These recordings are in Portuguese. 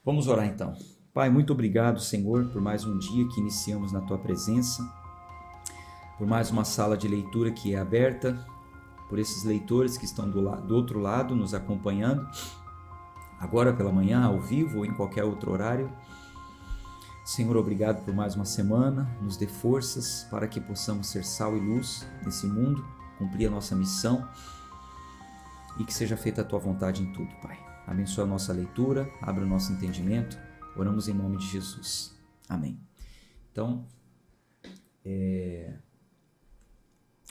Vamos orar então. Pai, muito obrigado, Senhor, por mais um dia que iniciamos na Tua presença, por mais uma sala de leitura que é aberta, por esses leitores que estão do outro lado nos acompanhando, agora pela manhã, ao vivo ou em qualquer outro horário. Senhor, obrigado por mais uma semana, nos dê forças para que possamos ser sal e luz nesse mundo, cumprir a nossa missão e que seja feita a Tua vontade em tudo, Pai. Abençoa a nossa leitura, abra o nosso entendimento, oramos em nome de Jesus. Amém. Então,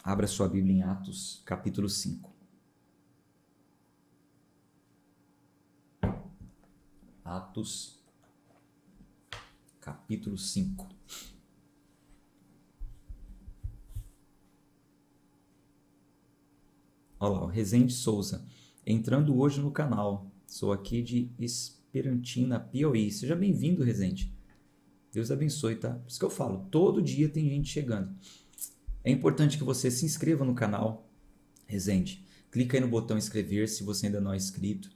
abra sua Bíblia em Atos, capítulo 5. Atos, capítulo 5. Olá, o Rezende Souza, entrando hoje no canal. Sou aqui de Esperantina, Piauí. Seja bem-vindo, Rezende. Deus abençoe, tá? Por isso que eu falo, todo dia tem gente chegando. É importante que você se inscreva no canal, Rezende. Clica aí no botão inscrever-se se você ainda não é inscrito.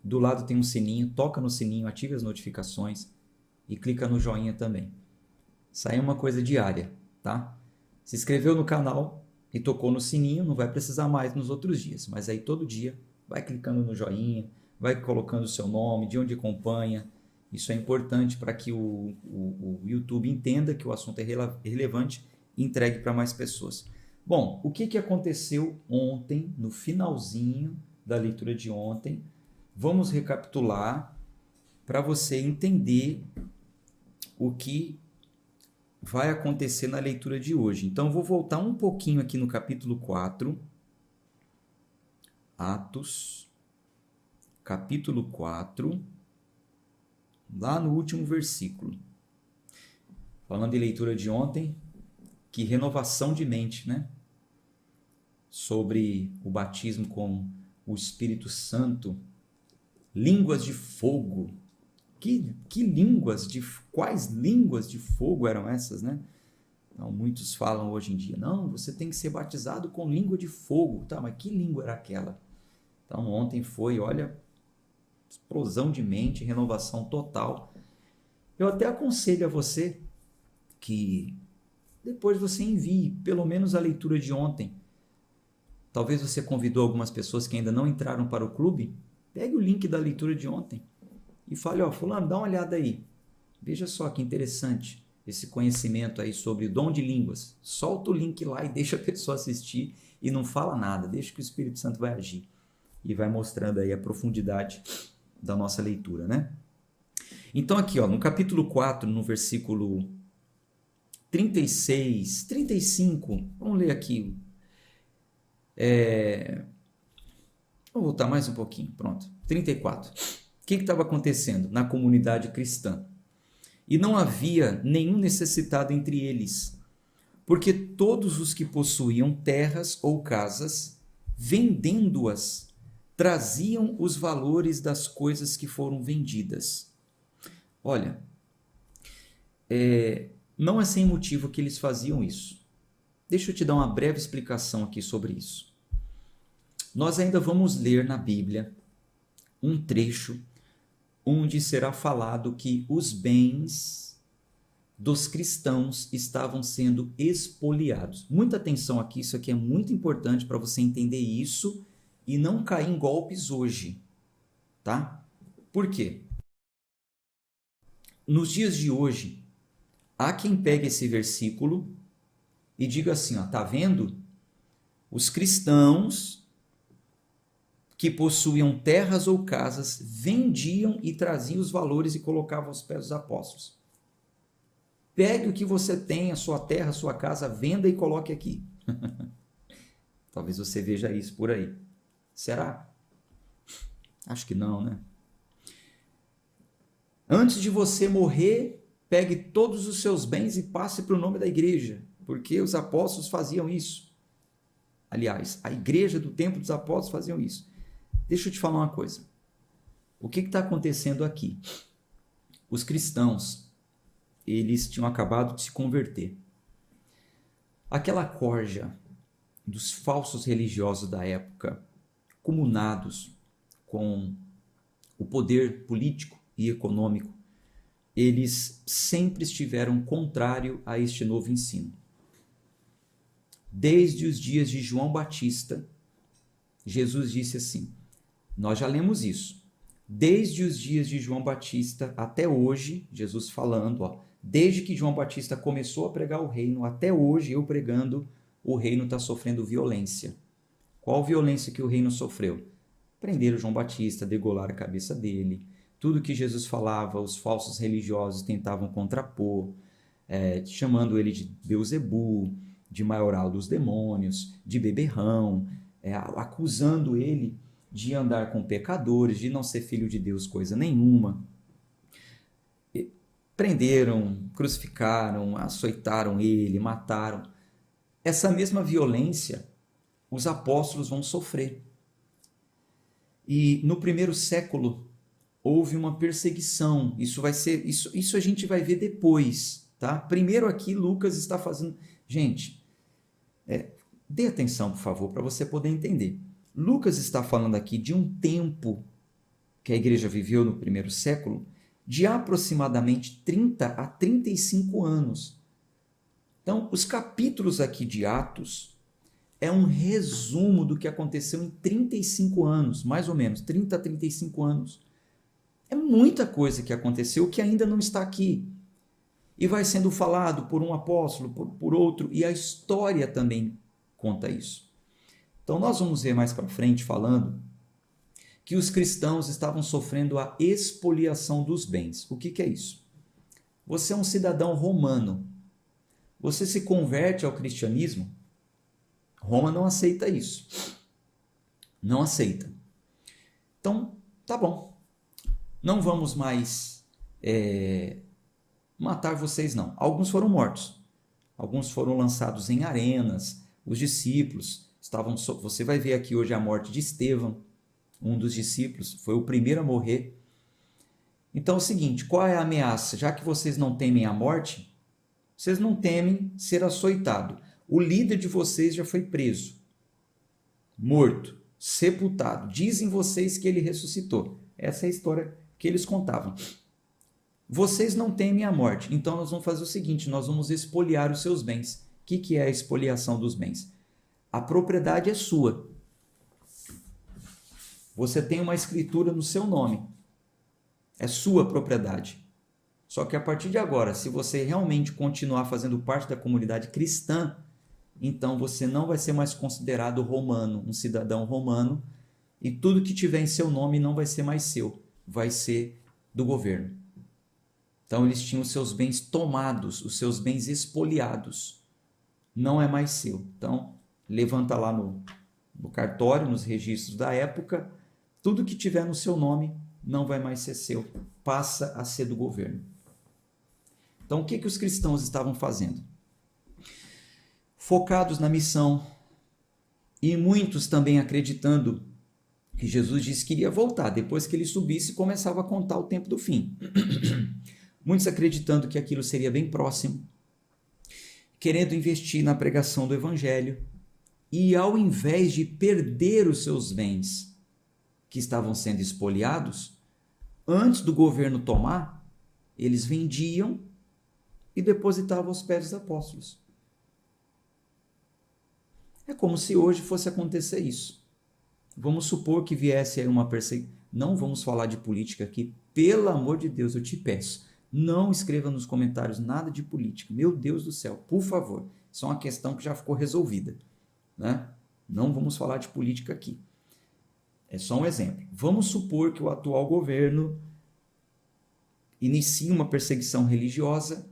Do lado tem um sininho, toca no sininho, ative as notificações e clica no joinha também. Isso aí é uma coisa diária, tá? Se inscreveu no canal e tocou no sininho, não vai precisar mais nos outros dias, mas aí todo dia vai clicando no joinha, vai colocando o seu nome, de onde acompanha. Isso é importante para que o YouTube entenda que o assunto é relevante e entregue para mais pessoas. Bom, o que aconteceu ontem, no finalzinho da leitura de ontem? Vamos recapitular para você entender o que vai acontecer na leitura de hoje. Então, vou voltar um pouquinho aqui no capítulo 4, Atos, capítulo 4, lá no último versículo. Falando em leitura de ontem, que renovação de mente, né? Sobre o batismo com o Espírito Santo, línguas de fogo. Que línguas quais línguas de fogo eram essas, né? Então, muitos falam hoje em dia, não, você tem que ser batizado com língua de fogo. Tá, mas que língua era aquela? Então, ontem foi, olha, explosão de mente, renovação total. Eu até aconselho a você que depois você envie pelo menos a leitura de ontem. Talvez você convidou algumas pessoas que ainda não entraram para o clube. Pegue o link da leitura de ontem e fale, ó, fulano, dá uma olhada aí. Veja só que interessante esse conhecimento aí sobre o dom de línguas. Solta o link lá e deixa a pessoa assistir e não fala nada. Deixa que o Espírito Santo vai agir e vai mostrando aí a profundidade da nossa leitura, né? Então aqui, ó, no capítulo 4, no versículo 36, 35, vamos ler aqui. Vou voltar mais um pouquinho, pronto. 34. O que estava acontecendo na comunidade cristã? E não havia nenhum necessitado entre eles, porque todos os que possuíam terras ou casas, vendendo-as, traziam os valores das coisas que foram vendidas. Olha, não é sem motivo que eles faziam isso. Deixa eu te dar uma breve explicação aqui sobre isso. Nós ainda vamos ler na Bíblia um trecho onde será falado que os bens dos cristãos estavam sendo expoliados. Muita atenção aqui, isso aqui é muito importante para você entender isso e não cair em golpes hoje, tá? Por quê? Nos dias de hoje, há quem pegue esse versículo e diga assim, ó, tá vendo? Os cristãos que possuíam terras ou casas vendiam e traziam os valores e colocavam aos pés dos apóstolos. Pegue o que você tem, a sua terra, a sua casa, venda e coloque aqui. Talvez você veja isso por aí. Será? Acho que não, né? Antes de você morrer, pegue todos os seus bens e passe para o nome da igreja, porque os apóstolos faziam isso. Aliás, a igreja do tempo dos apóstolos faziam isso. Deixa eu te falar uma coisa. O que está acontecendo aqui? Os cristãos, eles tinham acabado de se converter. Aquela corja dos falsos religiosos da época, comunados com o poder político e econômico, eles sempre estiveram contrário a este novo ensino. Desde os dias de João Batista, Jesus disse assim, nós já lemos isso, desde os dias de João Batista até hoje, Jesus falando, desde que João Batista começou a pregar o reino, até hoje eu pregando, o reino está sofrendo violência. Qual violência que o reino sofreu? Prenderam João Batista, degolaram a cabeça dele, tudo que Jesus falava, os falsos religiosos tentavam contrapor, chamando ele de Beelzebu, de maioral dos demônios, de beberrão, acusando ele de andar com pecadores, de não ser filho de Deus coisa nenhuma. Prenderam, crucificaram, açoitaram ele, mataram. Essa mesma violência os apóstolos vão sofrer. E no primeiro século houve uma perseguição. Isso a gente vai ver depois, tá? Primeiro aqui Lucas está fazendo. Gente, dê atenção, por favor, para você poder entender. Lucas está falando aqui de um tempo que a igreja viveu no primeiro século, de aproximadamente 30 a 35 anos. Então, os capítulos aqui de Atos é um resumo do que aconteceu em 35 anos, mais ou menos, 30 a 35 anos. É muita coisa que aconteceu que ainda não está aqui. E vai sendo falado por um apóstolo, por outro, e a história também conta isso. Então nós vamos ver mais para frente falando que os cristãos estavam sofrendo a expoliação dos bens. O que é isso? Você é um cidadão romano. Você se converte ao cristianismo, Roma não aceita isso. Não aceita. Então, tá bom. Não vamos mais matar vocês, não. Alguns foram mortos. Alguns foram lançados em arenas. Os discípulos estavam... Você vai ver aqui hoje a morte de Estevão, um dos discípulos. Foi o primeiro a morrer. Então é o seguinte, qual é a ameaça? Já que vocês não temem a morte, vocês não temem ser açoitado. O líder de vocês já foi preso, morto, sepultado. Dizem vocês que ele ressuscitou. Essa é a história que eles contavam. Vocês não temem a morte, então nós vamos fazer o seguinte, nós vamos expoliar os seus bens. O que é a expoliação dos bens? A propriedade é sua. Você tem uma escritura no seu nome. É sua propriedade. Só que a partir de agora, se você realmente continuar fazendo parte da comunidade cristã, então você não vai ser mais considerado romano, um cidadão romano, e tudo que tiver em seu nome não vai ser mais seu, vai ser do governo. Então eles tinham os seus bens tomados, os seus bens expoliados. Não é mais seu. Então levanta lá no cartório, nos registros da época, tudo que tiver no seu nome não vai mais ser seu, passa a ser do governo. Então o que os cristãos estavam fazendo? Focados na missão, e muitos também acreditando que Jesus disse que iria voltar, depois que ele subisse começava a contar o tempo do fim. Muitos acreditando que aquilo seria bem próximo, querendo investir na pregação do evangelho, e ao invés de perder os seus bens que estavam sendo expoliados, antes do governo tomar, eles vendiam e depositavam aos pés dos apóstolos. É como se hoje fosse acontecer isso. Vamos supor que viesse aí uma perseguição. Não vamos falar de política aqui, pelo amor de Deus, eu te peço. Não escreva nos comentários nada de política. Meu Deus do céu, por favor. Isso é uma questão que já ficou resolvida, né? Não vamos falar de política aqui. É só um exemplo. Vamos supor que o atual governo inicie uma perseguição religiosa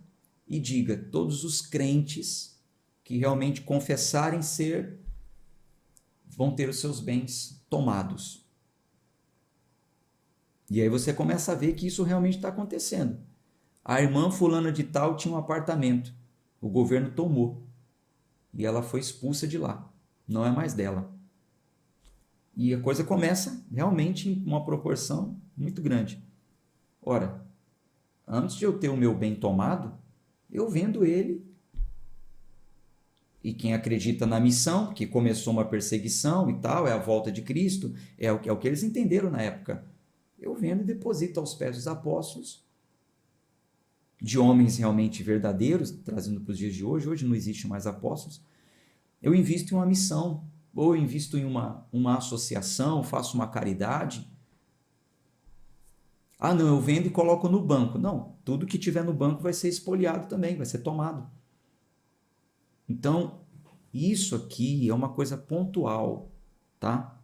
e diga: todos os crentes que realmente confessarem ser, vão ter os seus bens tomados. E aí você começa a ver que isso realmente está acontecendo. A irmã fulana de tal tinha um apartamento, o governo tomou, e ela foi expulsa de lá, não é mais dela. E a coisa começa realmente em uma proporção muito grande. Ora, antes de eu ter o meu bem tomado, eu vendo ele. E quem acredita na missão, que começou uma perseguição e tal, é a volta de Cristo, é o que eles entenderam na época. eu vendo e deposito aos pés dos apóstolos, de homens realmente verdadeiros, trazendo para os dias de hoje. Hoje não existe mais apóstolos. Eu invisto em uma missão, ou eu invisto em uma associação, faço uma caridade. Ah, não, eu vendo e coloco no banco. Não, tudo que tiver no banco vai ser espoliado também, vai ser tomado. Então, isso aqui é uma coisa pontual, tá?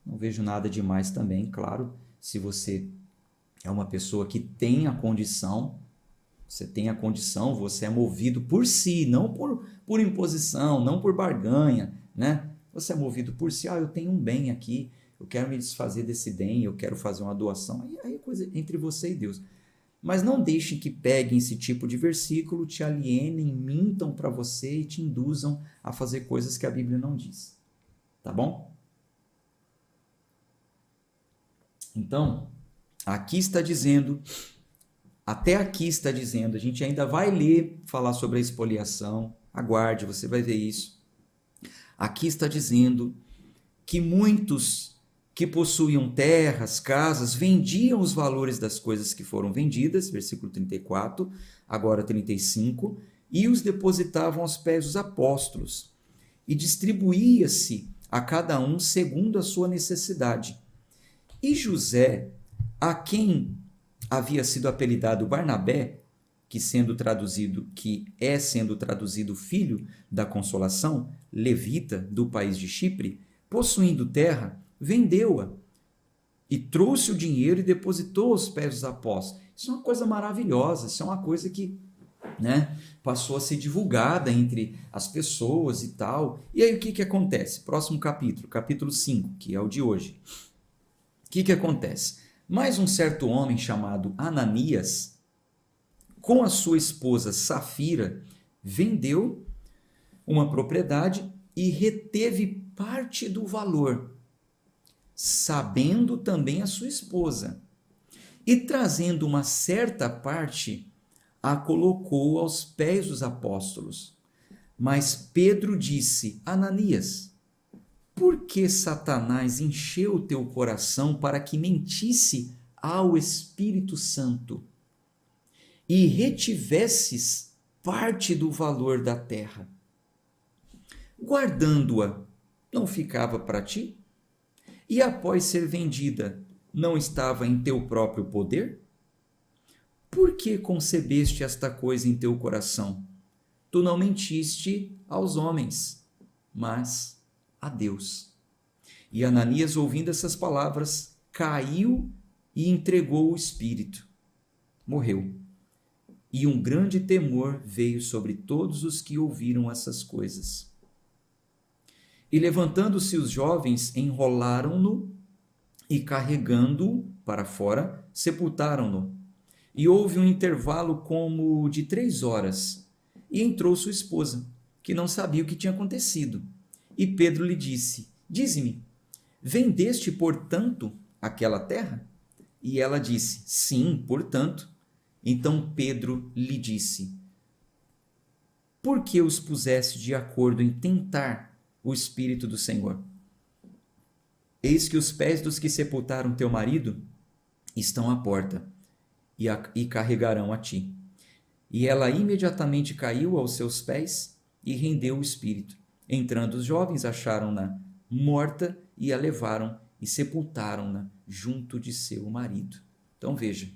Não vejo nada demais também, claro. Se você é uma pessoa que tem a condição, você é movido por si, não por imposição, não por barganha, né? Você é movido por si. Ah, eu tenho um bem aqui, eu quero me desfazer desse bem, eu quero fazer uma doação. Aí é coisa entre você e Deus. Mas não deixem que peguem esse tipo de versículo, te alienem, mintam para você e te induzam a fazer coisas que a Bíblia não diz. Tá bom? Então, aqui está dizendo, até aqui está dizendo, a gente ainda vai ler, falar sobre a expoliação, aguarde, você vai ver isso. Aqui está dizendo que muitos que possuíam terras, casas, vendiam os valores das coisas que foram vendidas, versículo 34, agora 35, e os depositavam aos pés dos apóstolos, e distribuía-se a cada um segundo a sua necessidade. E José, a quem havia sido apelidado Barnabé, que é sendo traduzido filho da consolação, levita do país de Chipre, possuindo terra, vendeu-a e trouxe o dinheiro e depositou aos pés dos apóstolos. Isso é uma coisa maravilhosa, isso é uma coisa que, né, passou a ser divulgada entre as pessoas e tal. E aí o que acontece? Próximo capítulo, capítulo 5, que é o de hoje. O que acontece? Mais um certo homem chamado Ananias, com a sua esposa Safira, vendeu uma propriedade e reteve parte do valor, sabendo também a sua esposa, e trazendo uma certa parte, a colocou aos pés dos apóstolos. Mas Pedro disse: Ananias, por que Satanás encheu o teu coração para que mentisse ao Espírito Santo e retivesses parte do valor da terra? Guardando-a, não ficava para ti? E após ser vendida, não estava em teu próprio poder? Por que concebeste esta coisa em teu coração? Tu não mentiste aos homens, mas a Deus. E Ananias, ouvindo essas palavras, caiu e entregou o espírito. Morreu. E um grande temor veio sobre todos os que ouviram essas coisas. E levantando-se os jovens, enrolaram-no e, carregando-o para fora, sepultaram-no. E houve um intervalo como de 3 horas. E entrou sua esposa, que não sabia o que tinha acontecido. E Pedro lhe disse: Dize-me, vendeste, portanto, aquela terra? E ela disse: Sim, portanto. Então Pedro lhe disse: Por que os puseste de acordo em tentar o Espírito do Senhor? Eis que os pés dos que sepultaram teu marido estão à porta e carregarão a ti. E ela imediatamente caiu aos seus pés e rendeu o espírito. Entrando os jovens, acharam-na morta e a levaram e sepultaram-na junto de seu marido. Então veja,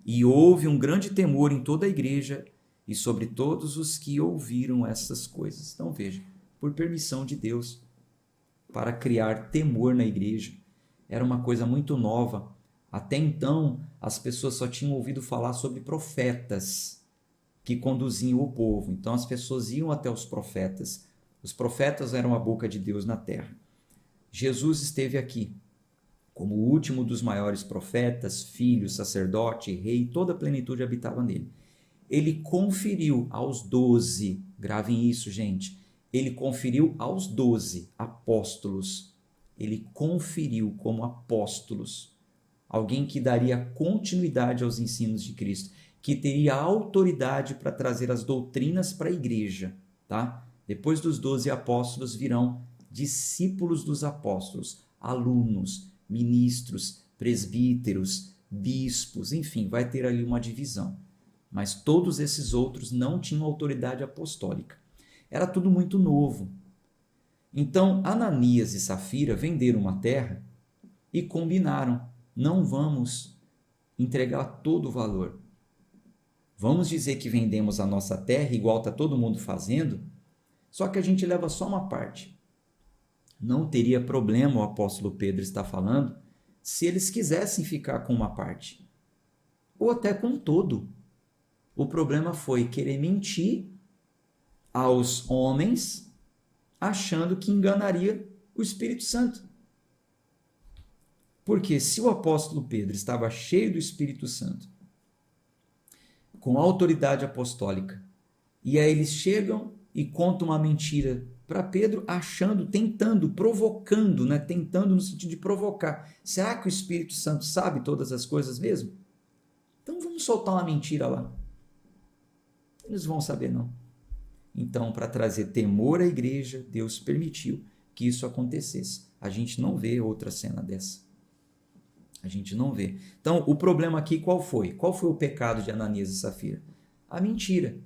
e houve um grande temor em toda a igreja e sobre todos os que ouviram essas coisas. Então veja, por permissão de Deus, para criar temor na igreja. Era uma coisa muito nova. Até então, as pessoas só tinham ouvido falar sobre profetas que conduziam o povo. Então, as pessoas iam até os profetas. Os profetas eram a boca de Deus na terra. Jesus esteve aqui como o último dos maiores profetas, filho, sacerdote, rei, toda a plenitude habitava nele. Ele conferiu aos 12, gravem isso, gente, ele conferiu aos 12 apóstolos, ele conferiu como apóstolos, alguém que daria continuidade aos ensinos de Cristo, que teria autoridade para trazer as doutrinas para a igreja, tá? Depois dos 12 apóstolos virão discípulos dos apóstolos, alunos, ministros, presbíteros, bispos, enfim, vai ter ali uma divisão. Mas todos esses outros não tinham autoridade apostólica. Era tudo muito novo. Então, Ananias e Safira venderam uma terra e combinaram: não vamos entregar todo o valor. Vamos dizer que vendemos a nossa terra igual está todo mundo fazendo, só que a gente leva só uma parte. Não teria problema, o apóstolo Pedro está falando, se eles quisessem ficar com uma parte, ou até com todo. O problema foi querer mentir aos homens, achando que enganaria o Espírito Santo. Porque se o apóstolo Pedro estava cheio do Espírito Santo, com autoridade apostólica, e aí eles chegam e contam uma mentira para Pedro, achando, tentando, provocando, né? Tentando no sentido de provocar. Será que o Espírito Santo sabe todas as coisas mesmo? Então vamos soltar uma mentira lá. Eles vão saber não. Então, para trazer temor à igreja, Deus permitiu que isso acontecesse. A gente não vê outra cena dessa. A gente não vê. Então, o problema aqui qual foi? Qual foi o pecado de Ananias e Safira? A mentira.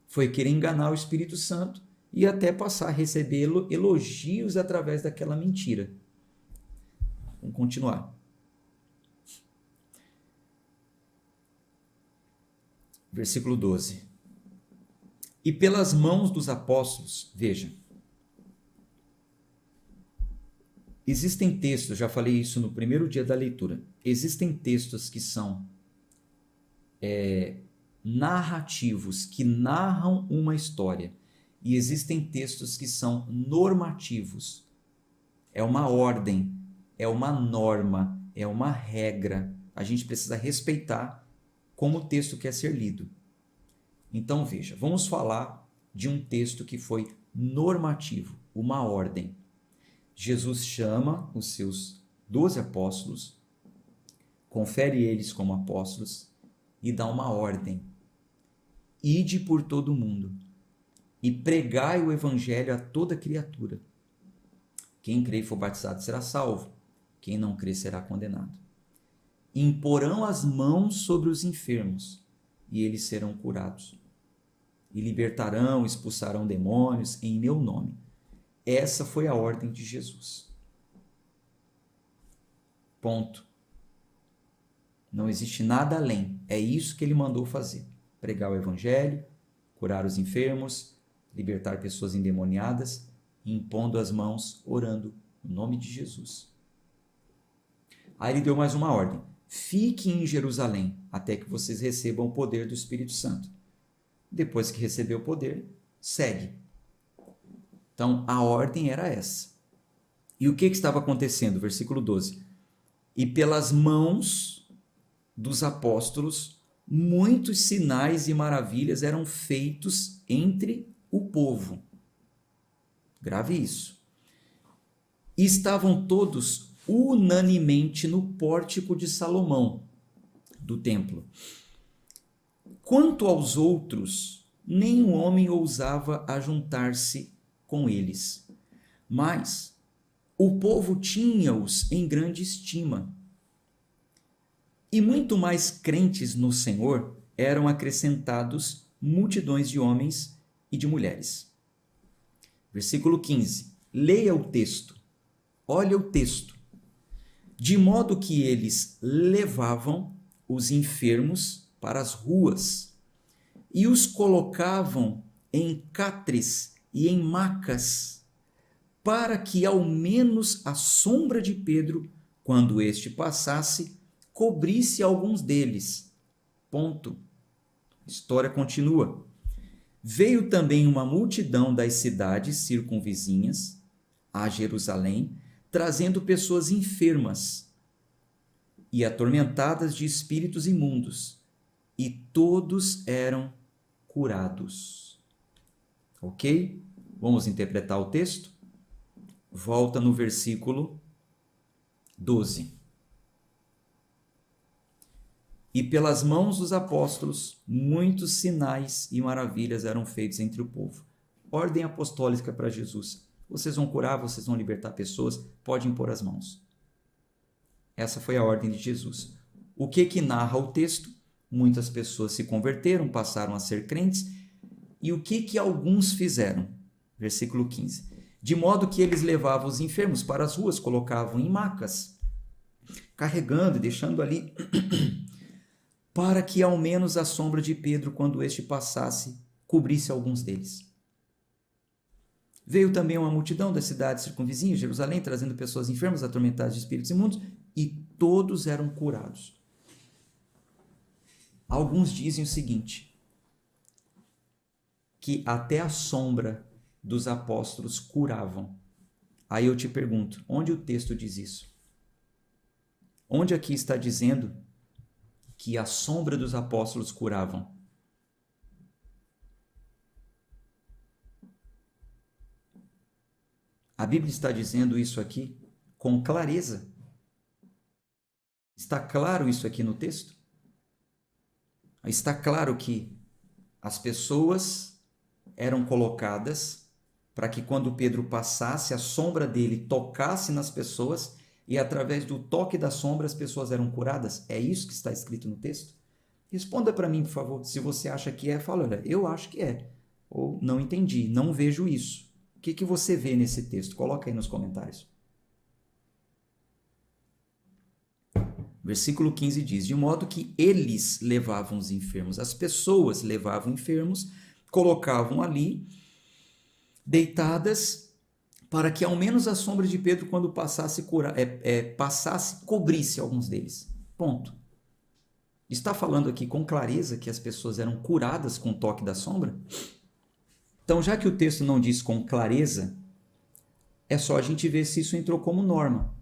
Foi querer enganar o Espírito Santo e até passar a receber elogios através daquela mentira. Vamos continuar. Versículo 12. E pelas mãos dos apóstolos, veja, existem textos, já falei isso no primeiro dia da leitura, existem textos que são narrativos, que narram uma história, e existem textos que são normativos. É uma ordem, é uma norma, é uma regra. A gente precisa respeitar como o texto quer ser lido. Então veja, vamos falar de um texto que foi normativo, uma ordem. Jesus chama os seus 12 apóstolos, confere eles como apóstolos e dá uma ordem. Ide por todo o mundo e pregai o evangelho a toda criatura. Quem crer e for batizado será salvo, quem não crer será condenado. Imporão as mãos sobre os enfermos e eles serão curados. E libertarão, expulsarão demônios em meu nome. Essa foi a ordem de Jesus. Ponto. Não existe nada além. É isso que ele mandou fazer. Pregar o evangelho, curar os enfermos, libertar pessoas endemoniadas, impondo as mãos, orando no nome de Jesus. Aí ele deu mais uma ordem. Fiquem em Jerusalém até que vocês recebam o poder do Espírito Santo. Depois que recebeu o poder, segue. Então, a ordem era essa. E o que estava acontecendo? Versículo 12. E pelas mãos dos apóstolos, muitos sinais e maravilhas eram feitos entre o povo. Grave isso. E estavam todos unanimemente no pórtico de Salomão, do templo. Quanto aos outros, nenhum homem ousava ajuntar-se com eles. Mas o povo tinha-os em grande estima. E muito mais crentes no Senhor eram acrescentados multidões de homens e de mulheres. Versículo 15. Leia o texto. Olha o texto. De modo que eles levavam os enfermos para as ruas e os colocavam em catres e em macas, para que ao menos a sombra de Pedro, quando este passasse, cobrisse alguns deles. Ponto. A história continua. Veio também uma multidão das cidades circunvizinhas a Jerusalém, trazendo pessoas enfermas e atormentadas de espíritos imundos, e todos eram curados. Ok? Vamos interpretar o texto? Volta no versículo 12. E pelas mãos dos apóstolos, muitos sinais e maravilhas eram feitos entre o povo. Ordem apostólica para Jesus. Vocês vão curar, vocês vão libertar pessoas, pode impor as mãos. Essa foi a ordem de Jesus. O que narra o texto? Muitas pessoas se converteram, passaram a ser crentes. E o que alguns fizeram? Versículo 15. De modo que eles levavam os enfermos para as ruas, colocavam em macas, carregando e deixando ali, para que ao menos a sombra de Pedro, quando este passasse, cobrisse alguns deles. Veio também uma multidão das cidades circunvizinhas, Jerusalém, trazendo pessoas enfermas, atormentadas de espíritos imundos, e todos eram curados. Alguns dizem o seguinte, que até a sombra dos apóstolos curavam. Aí eu te pergunto, onde o texto diz isso? Onde aqui está dizendo que a sombra dos apóstolos curavam? A Bíblia está dizendo isso aqui com clareza. Está claro isso aqui no texto? Está claro que as pessoas eram colocadas para que quando Pedro passasse, a sombra dele tocasse nas pessoas e através do toque da sombra as pessoas eram curadas? É isso que está escrito no texto? Responda para mim, por favor. Se você acha que é, fala, olha, eu acho que é. Ou não entendi, não vejo isso. O que você vê nesse texto? Coloca aí nos comentários. Versículo 15 diz, de modo que eles levavam os enfermos, as pessoas levavam enfermos, colocavam ali, deitadas, para que ao menos a sombra de Pedro, quando passasse, cobrisse alguns deles. Ponto. Está falando aqui com clareza que as pessoas eram curadas com o toque da sombra? Então, já que o texto não diz com clareza, é só a gente ver se isso entrou como norma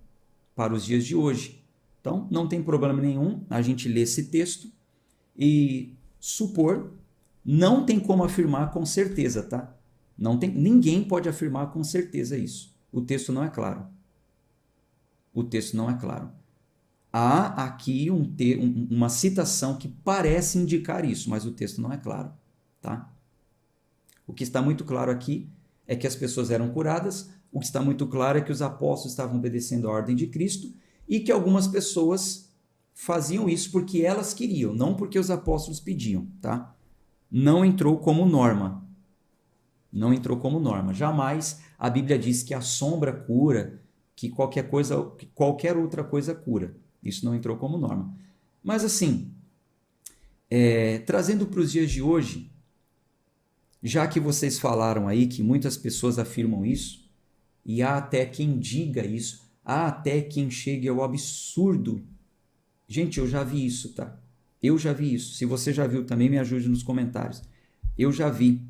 para os dias de hoje. Então, não tem problema nenhum a gente ler esse texto e supor, não tem como afirmar com certeza, tá? Ninguém pode afirmar com certeza isso. O texto não é claro. O texto não é claro. Há aqui uma citação que parece indicar isso, mas o texto não é claro, tá? O que está muito claro aqui é que as pessoas eram curadas, o que está muito claro é que os apóstolos estavam obedecendo a ordem de Cristo e que algumas pessoas faziam isso porque elas queriam, não porque os apóstolos pediam, tá? Não entrou como norma. Não entrou como norma. Jamais a Bíblia diz que a sombra cura, que qualquer outra coisa cura. Isso não entrou como norma. Mas assim, trazendo para os dias de hoje, já que vocês falaram aí que muitas pessoas afirmam isso, e há até quem diga isso, há até quem chegue ao absurdo. Gente, eu já vi isso, tá? Eu já vi isso. Se você já viu também, me ajude nos comentários. Eu já vi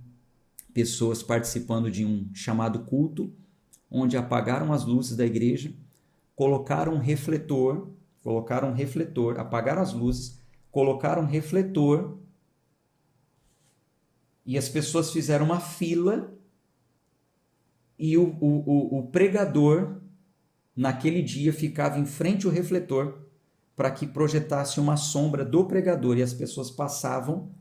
pessoas participando de um chamado culto, onde apagaram as luzes da igreja, colocaram um refletor, apagaram as luzes, colocaram um refletor, e as pessoas fizeram uma fila, e o pregador, naquele dia, ficava em frente ao refletor, para que projetasse uma sombra do pregador, e as pessoas passavam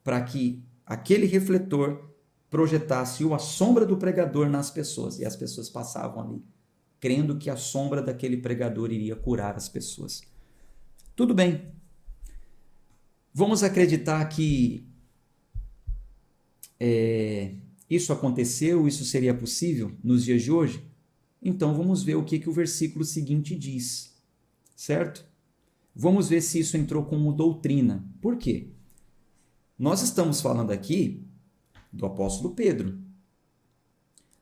para que aquele refletor projetasse a sombra do pregador nas pessoas, e as pessoas passavam ali, crendo que a sombra daquele pregador iria curar as pessoas. Tudo bem. Vamos acreditar que isso aconteceu, isso seria possível nos dias de hoje? Então vamos ver o que o versículo seguinte diz, certo? Vamos ver se isso entrou como doutrina. Por quê? Nós estamos falando aqui do apóstolo Pedro.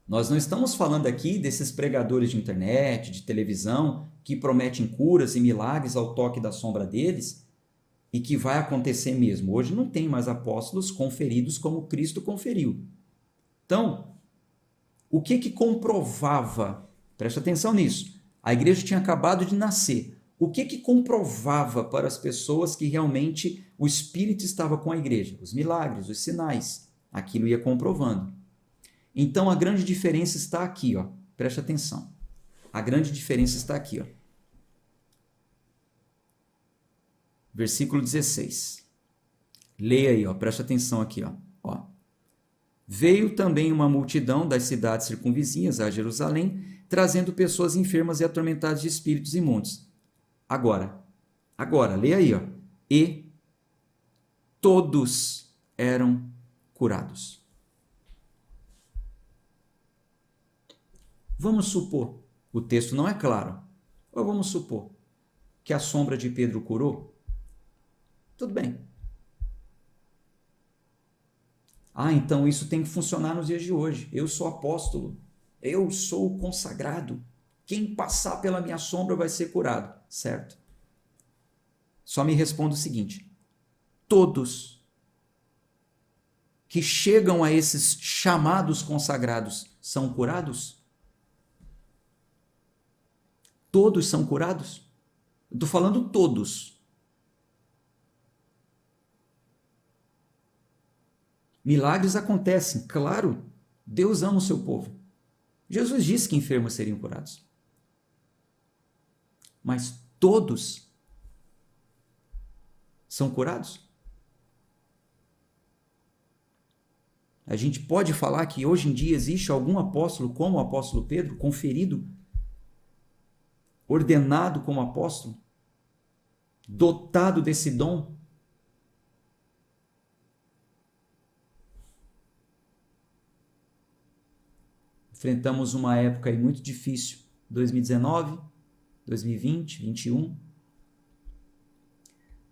Nós não estamos falando aqui desses pregadores de internet, de televisão, que prometem curas e milagres ao toque da sombra deles e que vai acontecer mesmo. Hoje não tem mais apóstolos conferidos como Cristo conferiu. Então, o que comprovava? Preste atenção nisso. A igreja tinha acabado de nascer. O que comprovava para as pessoas que realmente o Espírito estava com a igreja? Os milagres, os sinais. Aquilo ia comprovando. Então, a grande diferença está aqui, ó. Preste atenção. A grande diferença está aqui, ó. Versículo 16. Leia aí, ó. Preste atenção aqui, ó. Veio também uma multidão das cidades circunvizinhas a Jerusalém, trazendo pessoas enfermas e atormentadas de espíritos imundos. Agora, leia aí, ó. E todos eram curados. Vamos supor, o texto não é claro, ou vamos supor que a sombra de Pedro curou? Tudo bem. Ah, então isso tem que funcionar nos dias de hoje. Eu sou apóstolo, eu sou consagrado. Quem passar pela minha sombra vai ser curado, certo? Só me responda o seguinte: todos que chegam a esses chamados consagrados são curados? Todos são curados? Eu estou falando todos. Milagres acontecem, claro. Deus ama o seu povo. Jesus disse que enfermos seriam curados. Mas todos são curados? A gente pode falar que hoje em dia existe algum apóstolo como o apóstolo Pedro, conferido, ordenado como apóstolo, dotado desse dom? Enfrentamos uma época aí muito difícil, 2019, 2020, 2021,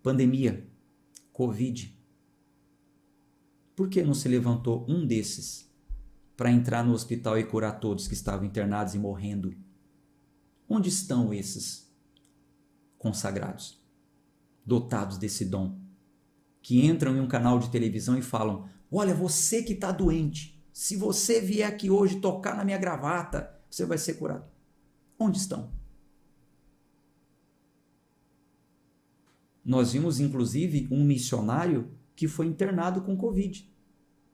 pandemia, Covid. Por que não se levantou um desses para entrar no hospital e curar todos que estavam internados e morrendo? Onde estão esses consagrados, dotados desse dom, que entram em um canal de televisão e falam: olha, você que está doente, se você vier aqui hoje tocar na minha gravata, você vai ser curado. Onde estão? Nós vimos, inclusive, um missionário que foi internado com Covid.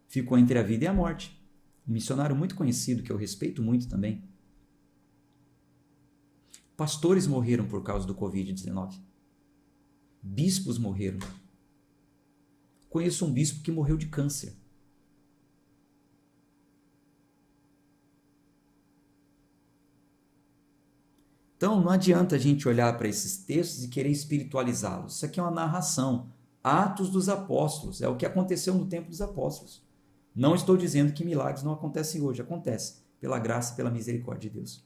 Ficou entre a vida e a morte. Um missionário muito conhecido, que eu respeito muito também. Pastores morreram por causa do Covid-19. Bispos morreram. Conheço um bispo que morreu de câncer. Então, não adianta a gente olhar para esses textos e querer espiritualizá-los. Isso aqui é uma narração. Atos dos Apóstolos. É o que aconteceu no tempo dos apóstolos. Não estou dizendo que milagres não acontecem hoje. Acontece pela graça e pela misericórdia de Deus.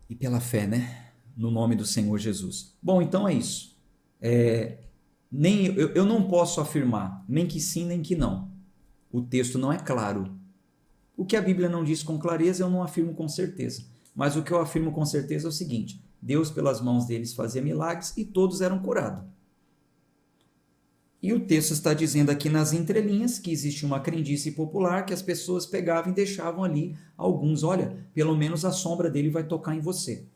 E pela fé, né? No nome do Senhor Jesus. Bom, então é isso. Eu não posso afirmar nem que sim, nem que não. O texto não é claro. O que a Bíblia não diz com clareza, eu não afirmo com certeza. Mas o que eu afirmo com certeza é o seguinte: Deus, pelas mãos deles, fazia milagres e todos eram curados. E o texto está dizendo aqui nas entrelinhas que existe uma crendice popular que as pessoas pegavam e deixavam ali alguns. Olha, pelo menos a sombra dele vai tocar em você.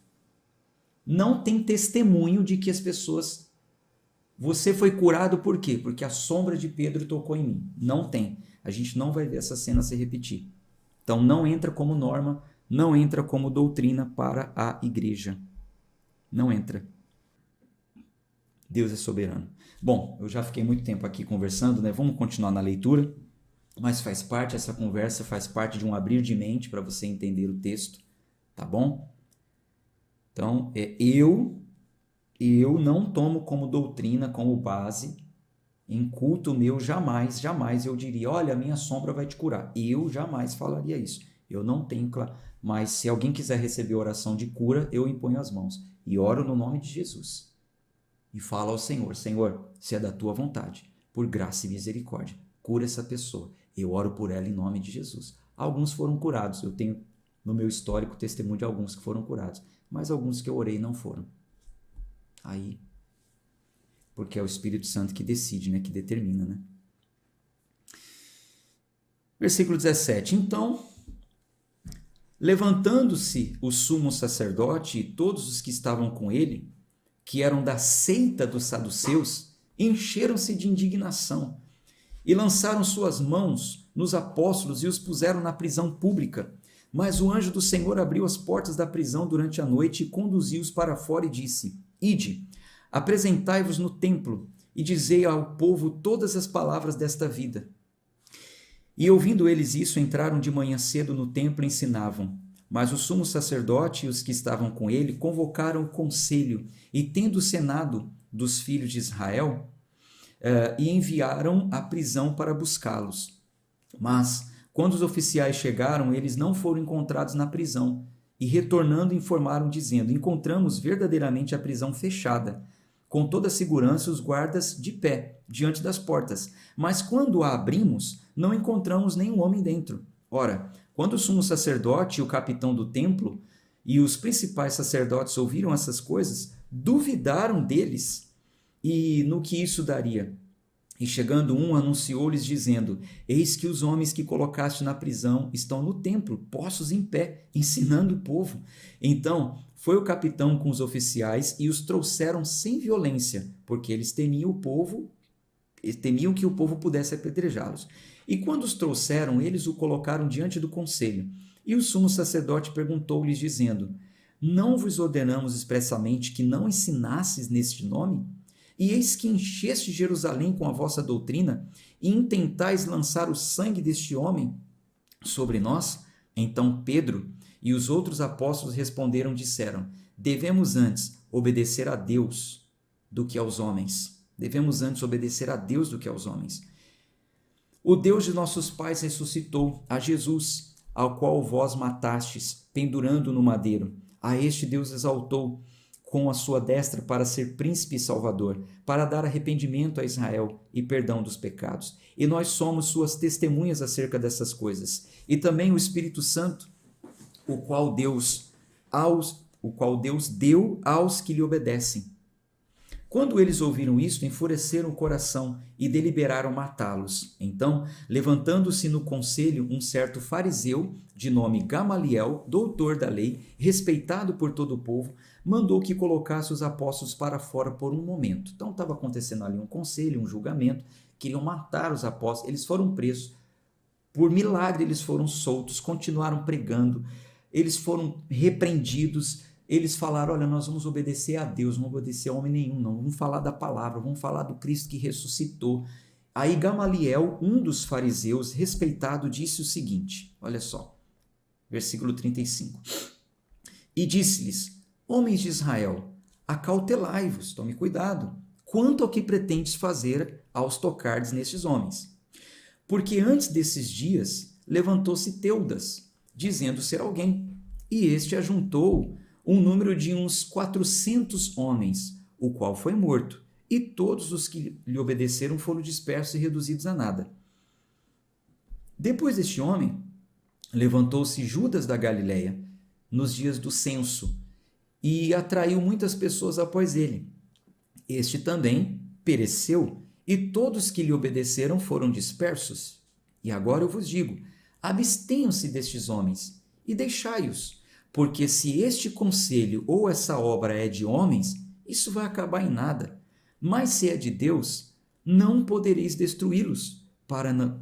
Não tem testemunho de que as pessoas... Você foi curado por quê? Porque a sombra de Pedro tocou em mim. Não tem. A gente não vai ver essa cena se repetir. Então não entra como norma, não entra como doutrina para a igreja. Não entra. Deus é soberano. Bom, eu já fiquei muito tempo aqui conversando, né? Vamos continuar na leitura, mas faz parte, essa conversa faz parte de um abrir de mente para você entender o texto, tá bom? Então, eu não tomo como doutrina, como base, em culto meu, jamais eu diria: olha, a minha sombra vai te curar. Eu jamais falaria isso. Eu não tenho claro. Mas se alguém quiser receber oração de cura, eu imponho as mãos e oro no nome de Jesus. E falo ao Senhor: Senhor, se é da tua vontade, por graça e misericórdia, cura essa pessoa. Eu oro por ela em nome de Jesus. Alguns foram curados. Eu tenho no meu histórico testemunho de alguns que foram curados. Mas alguns que eu orei não foram. Aí, porque é o Espírito Santo que decide, né? Que determina, né? Versículo 17. Então, levantando-se o sumo sacerdote e todos os que estavam com ele, que eram da seita dos saduceus, encheram-se de indignação e lançaram suas mãos nos apóstolos e os puseram na prisão pública. Mas o anjo do Senhor abriu as portas da prisão durante a noite e conduziu-os para fora e disse: Ide, apresentai-vos no templo, e dizei ao povo todas as palavras desta vida. E ouvindo eles isso, entraram de manhã cedo no templo e ensinavam. Mas o sumo sacerdote e os que estavam com ele convocaram o conselho e, tendo o senado dos filhos de Israel, e enviaram à prisão para buscá-los. Mas, quando os oficiais chegaram, eles não foram encontrados na prisão, e retornando informaram, dizendo: encontramos verdadeiramente a prisão fechada, com toda a segurança os guardas de pé, diante das portas. Mas quando a abrimos, não encontramos nenhum homem dentro. Ora, quando o sumo sacerdote e o capitão do templo e os principais sacerdotes ouviram essas coisas, duvidaram deles e no que isso daria. E chegando um, anunciou-lhes dizendo: eis que os homens que colocaste na prisão estão no templo, postos em pé, ensinando o povo. Então foi o capitão com os oficiais e os trouxeram sem violência, porque eles temiam que o povo pudesse apedrejá-los. E quando os trouxeram, eles o colocaram diante do conselho. E o sumo sacerdote perguntou-lhes, dizendo: não vos ordenamos expressamente que não ensinasses neste nome? E eis que encheste Jerusalém com a vossa doutrina, e intentais lançar o sangue deste homem sobre nós? Então Pedro e os outros apóstolos responderam, disseram: devemos antes obedecer a Deus do que aos homens. Devemos antes obedecer a Deus do que aos homens. O Deus de nossos pais ressuscitou a Jesus, ao qual vós matastes, pendurando no madeiro. A este Deus exaltou com a sua destra para ser príncipe e salvador, para dar arrependimento a Israel e perdão dos pecados. E nós somos suas testemunhas acerca dessas coisas. E também o Espírito Santo, o qual Deus deu aos que lhe obedecem. Quando eles ouviram isto, enfureceram o coração e deliberaram matá-los. Então, levantando-se no conselho um certo fariseu, de nome Gamaliel, doutor da lei, respeitado por todo o povo, mandou que colocasse os apóstolos para fora por um momento. Então estava acontecendo ali um conselho, um julgamento, queriam matar os apóstolos, eles foram presos. Por milagre eles foram soltos, continuaram pregando, eles foram repreendidos. Eles falaram: olha, nós vamos obedecer a Deus, não vamos obedecer a homem nenhum, não. Vamos falar da palavra, vamos falar do Cristo que ressuscitou. Aí Gamaliel, um dos fariseus, respeitado, disse o seguinte, olha só, versículo 35. E disse-lhes: homens de Israel, acautelai-vos, tome cuidado, quanto ao que pretendes fazer aos tocardes nestes homens. Porque antes desses dias levantou-se Teudas, dizendo ser alguém, e este ajuntou um número de uns 400 homens, o qual foi morto, e todos os que lhe obedeceram foram dispersos e reduzidos a nada. Depois deste homem, levantou-se Judas da Galileia, nos dias do censo, e atraiu muitas pessoas após ele. Este também pereceu, e todos que lhe obedeceram foram dispersos. E agora eu vos digo: abstenham-se destes homens, e deixai-os, porque se este conselho ou essa obra é de homens, isso vai acabar em nada. Mas se é de Deus, não podereis destruí-los,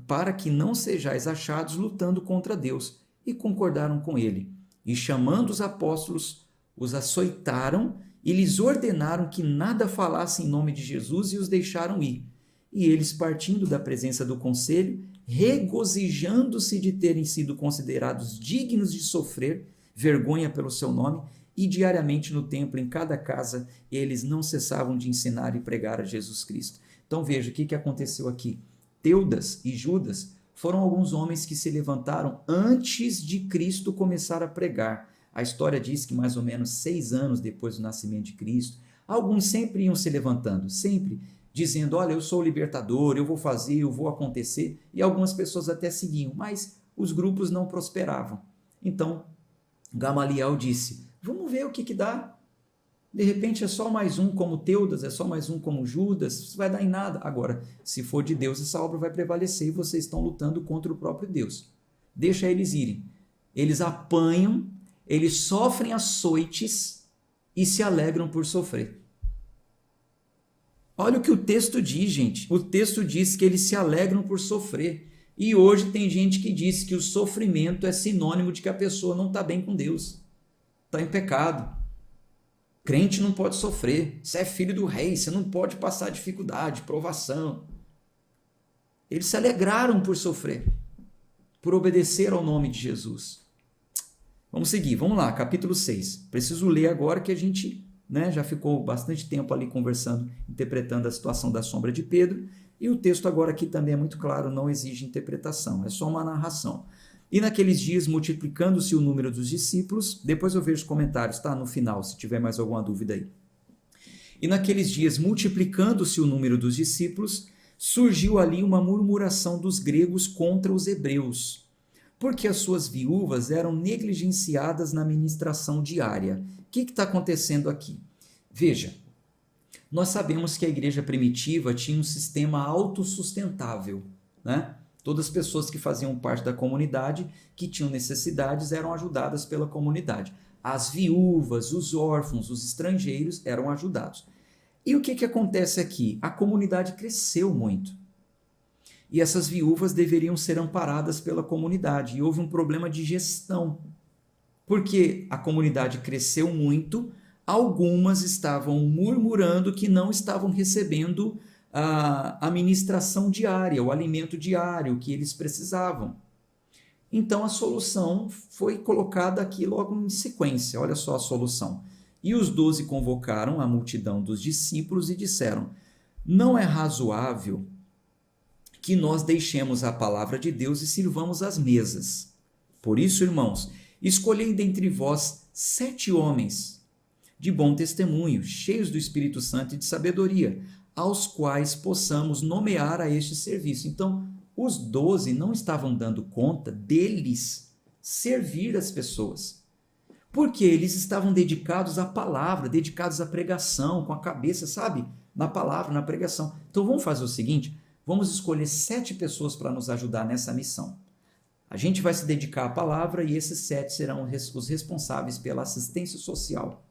para que não sejais achados lutando contra Deus. E concordaram com ele. E chamando os apóstolos, os açoitaram e lhes ordenaram que nada falassem em nome de Jesus e os deixaram ir. E eles, partindo da presença do conselho, regozijando-se de terem sido considerados dignos de sofrer vergonha pelo seu nome, e diariamente no templo, em cada casa, eles não cessavam de ensinar e pregar a Jesus Cristo. Então veja, o que aconteceu aqui? Teudas e Judas foram alguns homens que se levantaram antes de Cristo começar a pregar. A história diz que mais ou menos 6 anos depois do nascimento de Cristo, alguns sempre iam se levantando, sempre dizendo: olha, eu sou o libertador, eu vou fazer, eu vou acontecer, e algumas pessoas até seguiam, mas os grupos não prosperavam. Então, Gamaliel disse: vamos ver o que dá. De repente é só mais um como Teudas, é só mais um como Judas, isso vai dar em nada. Agora, se for de Deus, essa obra vai prevalecer e vocês estão lutando contra o próprio Deus. Deixa eles irem. Eles apanham, eles sofrem açoites e se alegram por sofrer. Olha o que o texto diz, gente. O texto diz que eles se alegram por sofrer. E hoje tem gente que diz que o sofrimento é sinônimo de que a pessoa não está bem com Deus, está em pecado. Crente não pode sofrer. Você é filho do rei, você não pode passar dificuldade, provação. Eles se alegraram por sofrer, por obedecer ao nome de Jesus. Vamos seguir, vamos lá, capítulo 6. Preciso ler agora que a gente já ficou bastante tempo ali conversando, interpretando a situação da sombra de Pedro. E o texto agora aqui também é muito claro, não exige interpretação, é só uma narração. E naqueles dias, multiplicando-se o número dos discípulos, depois eu vejo os comentários, tá? No final, se tiver mais alguma dúvida aí. E naqueles dias, multiplicando-se o número dos discípulos, surgiu ali uma murmuração dos gregos contra os hebreus, porque as suas viúvas eram negligenciadas na ministração diária. O que está acontecendo aqui? Veja, nós sabemos que a igreja primitiva tinha um sistema autossustentável, né? Todas as pessoas que faziam parte da comunidade, que tinham necessidades, eram ajudadas pela comunidade. As viúvas, os órfãos, os estrangeiros eram ajudados. E o que acontece aqui? A comunidade cresceu muito. E essas viúvas deveriam ser amparadas pela comunidade. E houve um problema de gestão. Porque a comunidade cresceu muito, algumas estavam murmurando que não estavam recebendo a ministração diária, o alimento diário que eles precisavam. Então a solução foi colocada aqui logo em sequência. Olha só a solução. E os 12 convocaram a multidão dos discípulos e disseram: não é razoável que nós deixemos a palavra de Deus e sirvamos as mesas. Por isso, irmãos, escolhei dentre vós 7 homens de bom testemunho, cheios do Espírito Santo e de sabedoria, aos quais possamos nomear a este serviço. Então, os 12 não estavam dando conta deles servir as pessoas, porque eles estavam dedicados à palavra, dedicados à pregação, com a cabeça, sabe, na palavra, na pregação. Então, vamos fazer o seguinte, vamos escolher 7 pessoas para nos ajudar nessa missão. A gente vai se dedicar à palavra e esses 7 serão os responsáveis pela assistência social.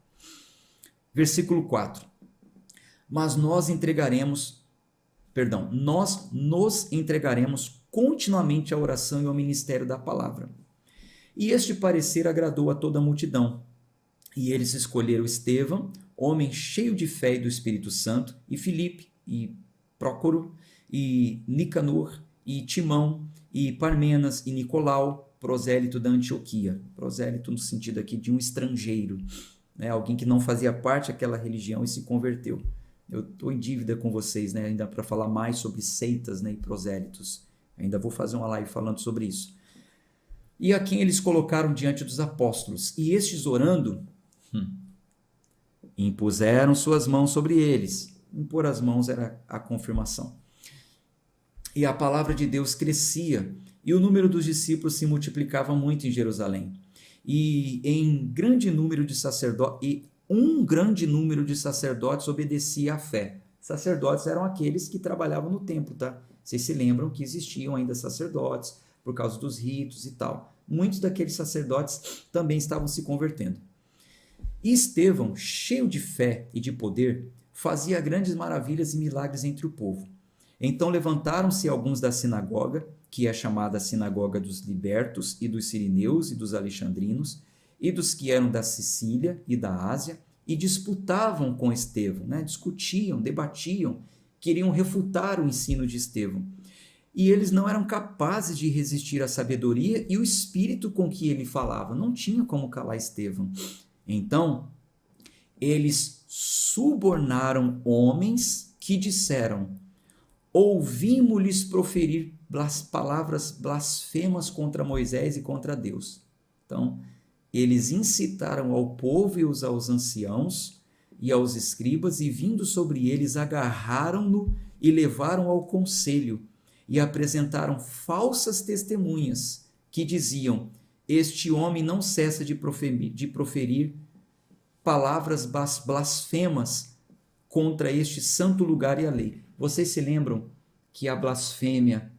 Versículo 4. Mas nós nos entregaremos continuamente à oração e ao ministério da palavra. E este parecer agradou a toda a multidão. E eles escolheram Estevão, homem cheio de fé e do Espírito Santo, e Filipe, e Prócoro, e Nicanor, e Timão, e Parmenas, e Nicolau, prosélito da Antioquia. Prosélito no sentido aqui de um estrangeiro, né? Alguém que não fazia parte daquela religião e se converteu. Eu estou em dívida com vocês, né, ainda para falar mais sobre seitas, né, e prosélitos. Ainda vou fazer uma live falando sobre isso. E a quem eles colocaram diante dos apóstolos. E estes, orando, impuseram suas mãos sobre eles. Impor as mãos era a confirmação. E a palavra de Deus crescia, e o número dos discípulos se multiplicava muito em Jerusalém. E um grande número de sacerdotes obedecia à fé. Sacerdotes eram aqueles que trabalhavam no templo, tá? Vocês se lembram que existiam ainda sacerdotes por causa dos ritos e tal. Muitos daqueles sacerdotes também estavam se convertendo. E Estevão, cheio de fé e de poder, fazia grandes maravilhas e milagres entre o povo. Então levantaram-se alguns da sinagoga, que é chamada Sinagoga dos Libertos, e dos Sirineus e dos Alexandrinos, e dos que eram da Sicília e da Ásia, e disputavam com Estevão, né? Discutiam, debatiam, queriam refutar o ensino de Estevão. E eles não eram capazes de resistir à sabedoria e o espírito com que ele falava. Não tinha como calar Estevão. Então, eles subornaram homens que disseram: ouvimos-lhes proferir palavras blasfemas contra Moisés e contra Deus. Então, eles incitaram ao povo e aos anciãos e aos escribas, e vindo sobre eles, agarraram-no e levaram ao conselho, e apresentaram falsas testemunhas, que diziam: este homem não cessa de proferir palavras blasfemas contra este santo lugar e a lei. Vocês se lembram que a blasfêmia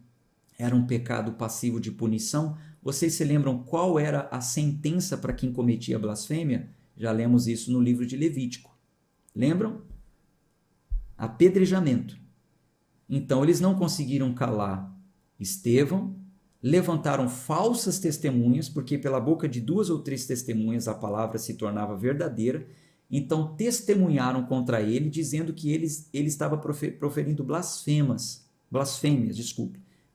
era um pecado passivo de punição? Vocês se lembram qual era a sentença para quem cometia a blasfêmia? Já lemos isso no livro de Levítico. Lembram? Apedrejamento. Então, eles não conseguiram calar Estevão, levantaram falsas testemunhas, porque pela boca de 2 ou 3 testemunhas a palavra se tornava verdadeira, Então testemunharam contra ele, dizendo que ele estava proferindo blasfêmias,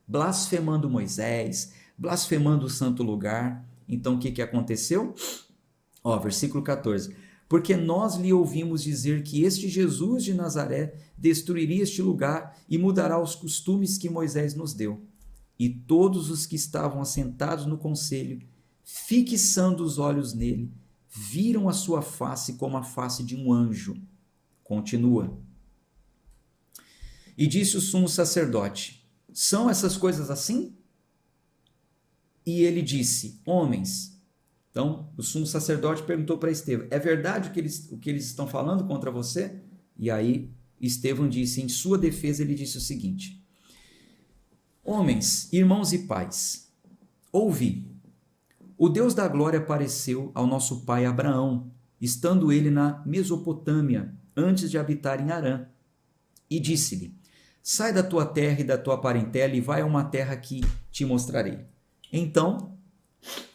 blasfemando Moisés, blasfemando o santo lugar. Então o que aconteceu? Versículo 14. Porque nós lhe ouvimos dizer que este Jesus de Nazaré destruiria este lugar e mudará os costumes que Moisés nos deu. E todos os que estavam assentados no conselho, fixando os olhos nele, viram a sua face como a face de um anjo. Continua. E disse o sumo sacerdote: são essas coisas assim? E ele disse: homens. Então, o sumo sacerdote perguntou para Estevão: é verdade o que eles estão falando contra você? E aí Estevão disse, em sua defesa, ele disse o seguinte: homens, irmãos e pais, ouvi. O Deus da glória apareceu ao nosso pai Abraão, estando ele na Mesopotâmia, antes de habitar em Harã, e disse-lhe: sai da tua terra e da tua parentela e vai a uma terra que te mostrarei. Então,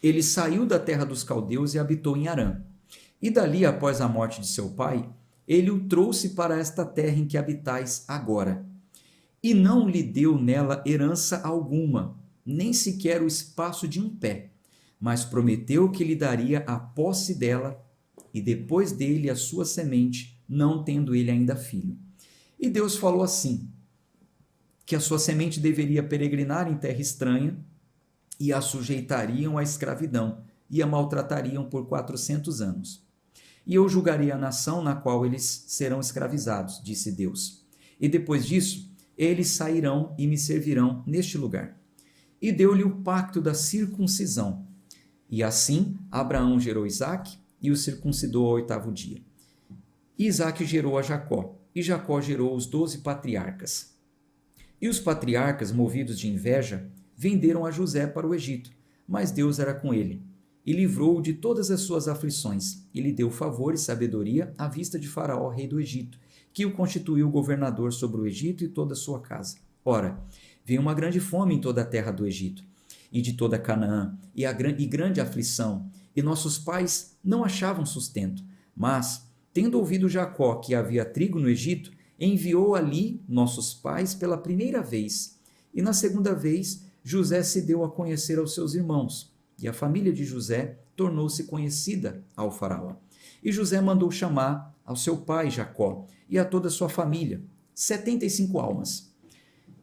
ele saiu da terra dos caldeus e habitou em Harã. E dali, após a morte de seu pai, ele o trouxe para esta terra em que habitais agora. E não lhe deu nela herança alguma, nem sequer o espaço de um pé, mas prometeu que lhe daria a posse dela, e depois dele a sua semente, não tendo ele ainda filho. E Deus falou assim, que a sua semente deveria peregrinar em terra estranha, e a sujeitariam à escravidão, e a maltratariam por 400 anos. E eu julgarei a nação na qual eles serão escravizados, disse Deus. E depois disso, eles sairão e me servirão neste lugar. E deu-lhe o pacto da circuncisão. E assim, Abraão gerou Isaque, e o circuncidou ao 8º dia. E Isaque gerou a Jacó, e Jacó gerou os 12 patriarcas. E os patriarcas, movidos de inveja, venderam a José para o Egito, mas Deus era com ele, e livrou-o de todas as suas aflições, e lhe deu favor e sabedoria à vista de Faraó, rei do Egito, que o constituiu governador sobre o Egito e toda a sua casa. Ora, veio uma grande fome em toda a terra do Egito, e de toda Canaã, e grande aflição, e nossos pais não achavam sustento. Mas, tendo ouvido Jacó que havia trigo no Egito, enviou ali nossos pais pela primeira vez, e na segunda vez José se deu a conhecer aos seus irmãos, e a família de José tornou-se conhecida ao faraó. E José mandou chamar ao seu pai Jacó e a toda a sua família, 75 almas.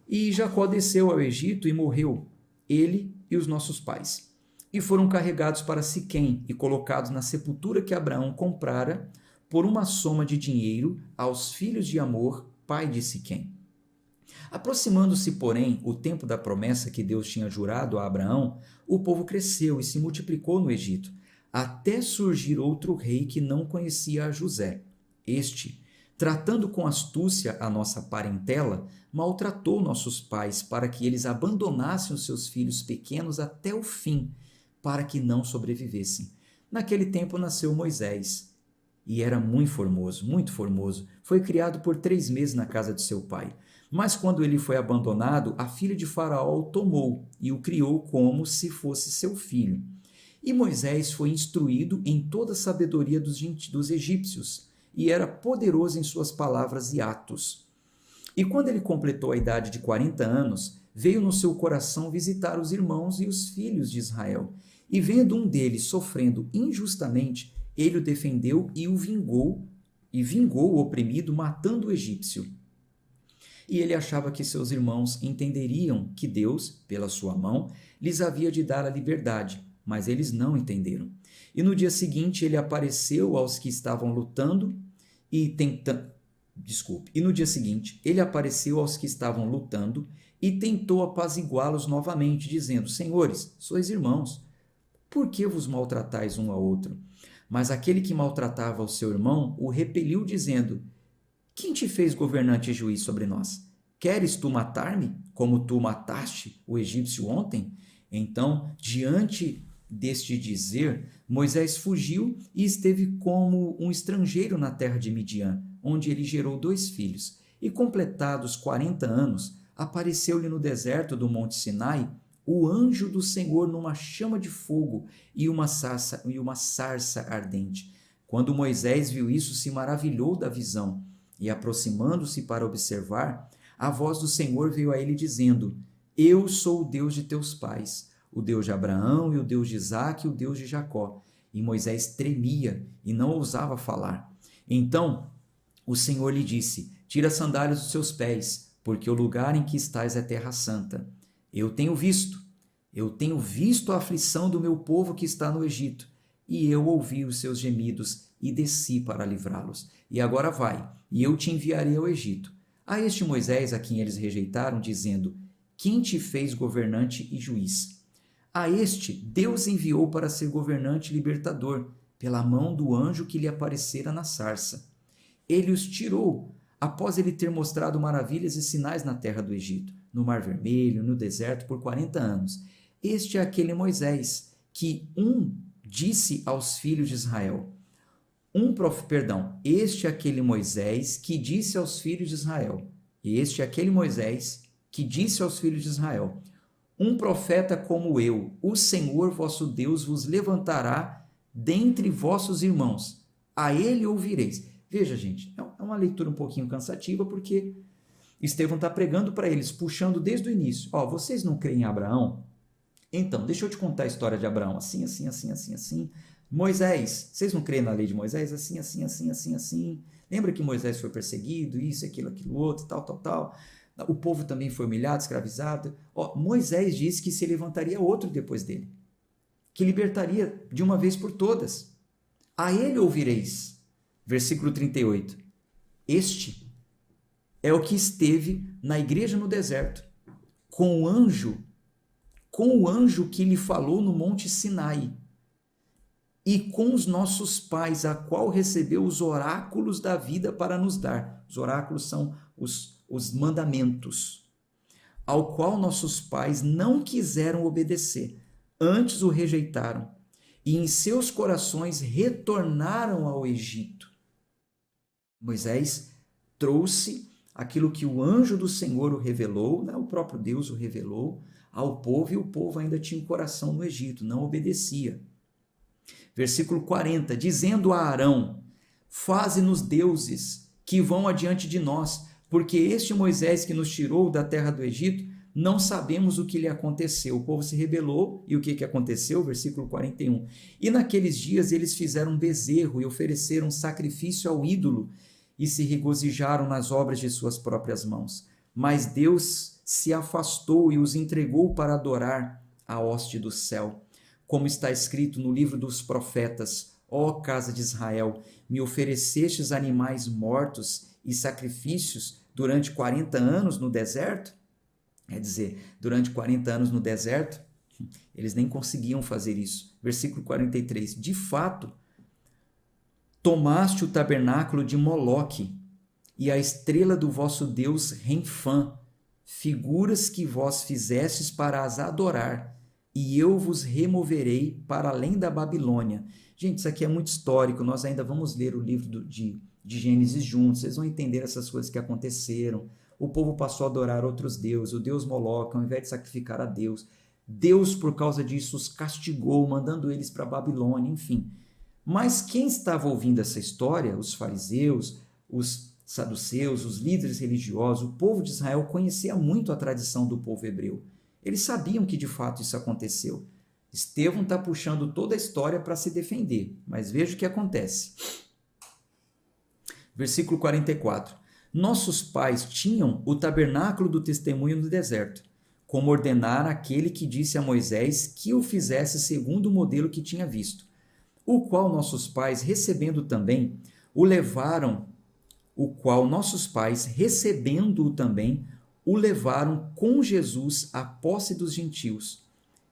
E Jacó desceu ao Egito e morreu, ele e os nossos pais. E foram carregados para Siquém e colocados na sepultura que Abraão comprara por uma soma de dinheiro aos filhos de Amor, pai de Siquém. Aproximando-se, porém, o tempo da promessa que Deus tinha jurado a Abraão, o povo cresceu e se multiplicou no Egito, até surgir outro rei que não conhecia a José. Este, tratando com astúcia a nossa parentela, maltratou nossos pais para que eles abandonassem os seus filhos pequenos até o fim, para que não sobrevivessem. Naquele tempo nasceu Moisés, e era muito formoso. Foi criado por 3 meses na casa de seu pai. Mas quando ele foi abandonado, a filha de Faraó o tomou e o criou como se fosse seu filho. E Moisés foi instruído em toda a sabedoria dos egípcios, e era poderoso em suas palavras e atos. E quando ele completou a idade de 40 anos, veio no seu coração visitar os irmãos e os filhos de Israel. E vendo um deles sofrendo injustamente, ele o defendeu e vingou o oprimido, matando o egípcio. E ele achava que seus irmãos entenderiam que Deus, pela sua mão, lhes havia de dar a liberdade, mas eles não entenderam. E no dia seguinte ele apareceu aos que estavam lutando e tentou apaziguá-los novamente, dizendo: Senhores, sois irmãos, por que vos maltratais um ao outro? Mas aquele que maltratava o seu irmão o repeliu, dizendo: Quem te fez governante e juiz sobre nós? Queres tu matar-me, como tu mataste o egípcio ontem? Então, diante deste dizer, Moisés fugiu e esteve como um estrangeiro na terra de Midian, onde ele gerou 2 filhos. E completados 40 anos, apareceu-lhe no deserto do monte Sinai o anjo do Senhor numa chama de fogo e uma sarça ardente. Quando Moisés viu isso, se maravilhou da visão, e aproximando-se para observar, a voz do Senhor veio a ele dizendo: Eu sou o Deus de teus pais, o Deus de Abraão e o Deus de Isaque e o Deus de Jacó. E Moisés tremia e não ousava falar. Então o Senhor lhe disse: Tira as sandálias dos seus pés, porque o lugar em que estás é terra santa. Eu tenho visto a aflição do meu povo que está no Egito, e eu ouvi os seus gemidos e desci para livrá-los. E agora vai, e eu te enviarei ao Egito. A este Moisés, a quem eles rejeitaram, dizendo: Quem te fez governante e juiz? A este Deus enviou para ser governante e libertador, pela mão do anjo que lhe aparecera na sarça. Ele os tirou, após ele ter mostrado maravilhas e sinais na terra do Egito, no Mar Vermelho, no deserto, por 40 anos. Este é aquele Moisés que disse aos filhos de Israel. Este é aquele Moisés que disse aos filhos de Israel. Este é aquele Moisés que disse aos filhos de Israel: Um profeta como eu, o Senhor vosso Deus vos levantará dentre vossos irmãos. A ele ouvireis. Veja, gente, é uma leitura um pouquinho cansativa, porque Estevão está pregando para eles, puxando desde o início. Vocês não creem em Abraão? Então, deixa eu te contar a história de Abraão. Assim, assim, assim, assim, assim. Moisés, vocês não creem na lei de Moisés? Assim, assim, assim, assim, assim. Lembra que Moisés foi perseguido, isso, aquilo, outro, tal, tal, tal. O povo também foi humilhado, escravizado. Moisés disse que se levantaria outro depois dele, que libertaria de uma vez por todas. A ele ouvireis. Versículo 38. Este é o que esteve na igreja no deserto, com o anjo que lhe falou no monte Sinai, e com os nossos pais, a qual recebeu os oráculos da vida para nos dar. Os oráculos são os mandamentos, ao qual nossos pais não quiseram obedecer, antes o rejeitaram, e em seus corações retornaram ao Egito. Moisés trouxe aquilo que o anjo do Senhor o revelou, o próprio Deus o revelou ao povo, e o povo ainda tinha um coração no Egito, não obedecia. Versículo 40, dizendo a Arão: Faze-nos deuses que vão adiante de nós, porque este Moisés que nos tirou da terra do Egito, não sabemos o que lhe aconteceu. O povo se rebelou, e o que aconteceu? Versículo 41. E naqueles dias eles fizeram um bezerro e ofereceram sacrifício ao ídolo, e se regozijaram nas obras de suas próprias mãos. Mas Deus se afastou e os entregou para adorar a hoste do céu. Como está escrito no livro dos profetas: Ó casa de Israel, me oferecestes animais mortos e sacrifícios durante 40 anos no deserto? Quer dizer, durante 40 anos no deserto, eles nem conseguiam fazer isso. Versículo 43, de fato, tomaste o tabernáculo de Moloque e a estrela do vosso Deus Renfã, figuras que vós fizestes para as adorar, e eu vos removerei para além da Babilônia. Gente, isso aqui é muito histórico, nós ainda vamos ler o livro de Gênesis juntos, vocês vão entender essas coisas que aconteceram. O povo passou a adorar outros deuses, o deus Moloque, ao invés de sacrificar a Deus. Deus, por causa disso, os castigou, mandando eles para a Babilônia, enfim. Mas quem estava ouvindo essa história, os fariseus, os saduceus, os líderes religiosos, o povo de Israel conhecia muito a tradição do povo hebreu. Eles sabiam que de fato isso aconteceu. Estevão está puxando toda a história para se defender, mas veja o que acontece. Versículo 44. Nossos pais tinham o tabernáculo do testemunho no deserto, como ordenara aquele que disse a Moisés que o fizesse segundo o modelo que tinha visto, o qual nossos pais, recebendo-o também, o levaram com Jesus à posse dos gentios,